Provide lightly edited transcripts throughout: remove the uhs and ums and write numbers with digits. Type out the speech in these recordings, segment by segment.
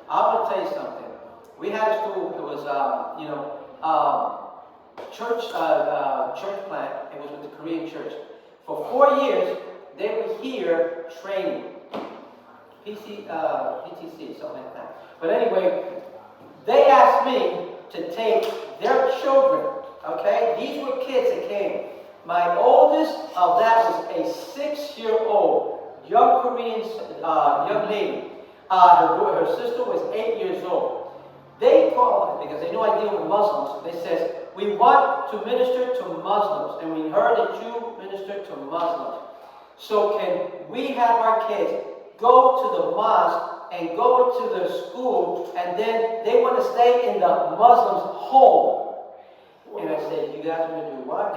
I want to tell you something. We had a school that was, church plant. It was with the Korean church. For 4 years, they were here training. PTC, something like that. But anyway, they asked me to take their children, okay? These were kids that came. My oldest of that was a 6-year-old young Korean young lady. Her sister was 8 years old. They called, because they knew I deal with Muslims, they said, we want to minister to Muslims, and we heard that you minister to Muslims. So can we have our kids go to the mosque and go to the school, and then they want to stay in the Muslim's home? And I said, you guys want to do what?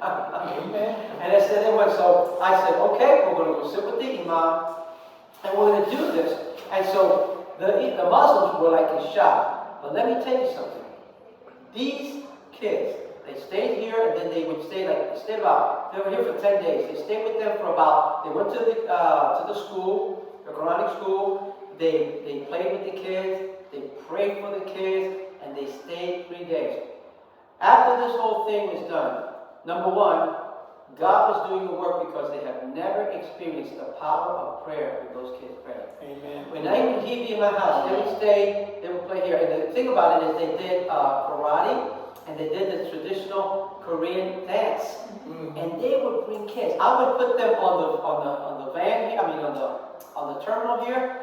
And I said, so I said, okay, we're going to go sit with the imam, and we're going to do this. And so the Muslims were like in shock. But let me tell you something. These kids, they stayed here, and then they would stay they were here for 10 days. They stayed with them for they went to the school, the Quranic school. They played with the kids, they prayed for the kids, and they stayed 3 days. After this whole thing was done, number one, God was doing the work because they have never experienced the power of prayer with those kids praying. Amen. When I would be in my house, they would stay, they would play here. And the thing about it is they did karate, and they did the traditional Korean dance. Mm-hmm. And they would bring kids. I would put them on the van here, on the terminal here.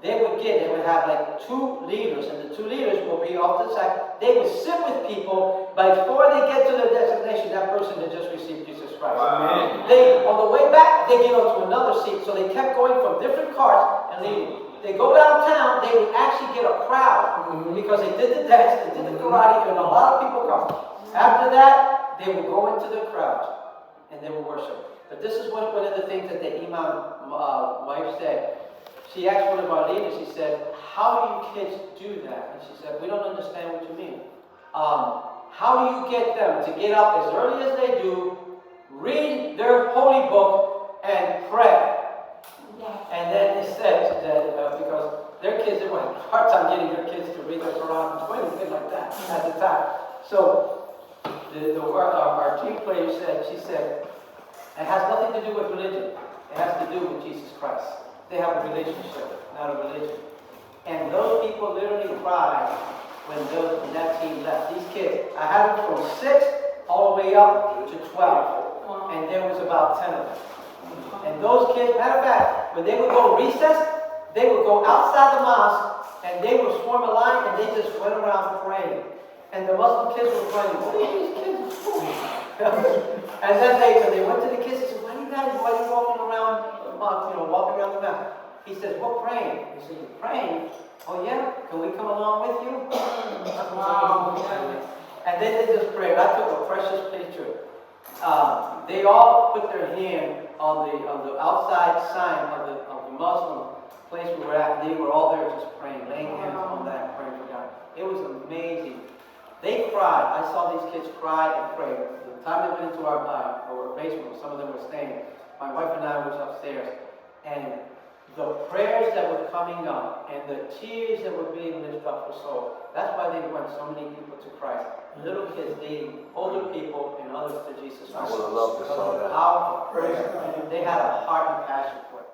They would have like 2 leaders, and the 2 leaders will be off to the side. They would sit with people, but before they get to their destination, that person had just received Jesus Christ. Wow. On the way back, they get onto another seat, so they kept going from different cars and leaving. They go downtown, they would actually get a crowd, because they did the dance, they did the karate, and a lot of people come. After that, they would go into the crowd, and they would worship. But this is one of the things that the imam wife said. She asked one of our leaders, she said, how do you kids do that? And she said, we don't understand what you mean. How do you get them to get up as early as they do, read their holy book, and pray? Yeah. And then they said that because their kids, they had a hard time getting their kids to read their Quran or anything like that at the time. So our team player said, she said, it has nothing to do with religion. It has to do with Jesus Christ. They have a relationship, not a religion. And those people literally cried when that team left. These kids, I had them from 6 all the way up to 12. And there was about 10 of them. And those kids, matter of fact, when they would go recess, they would go outside the mosque, and they would form a line, and they just went around praying. And the Muslim kids were praying, what are these kids doing? And then when they went to the kids, they said, why are you walking around? Walking around the map. He says, we're praying. He said, you're praying? Oh yeah? Can we come along with you? Wow. And then they just prayed. I took a precious picture. They all put their hand on the outside sign of the Muslim place we were at. They were all there just praying, laying hands on that, praying for God. It was amazing. They cried. I saw these kids cry and pray. The time they went into our basement, some of them were staying. My wife and I was upstairs, and the prayers that were coming up and the tears that were being lifted up for souls. That's why they won so many people to Christ. Little kids leading older people and others to Jesus Christ. I would have loved to saw that. Powerful prayer. They had a heart and passion for it.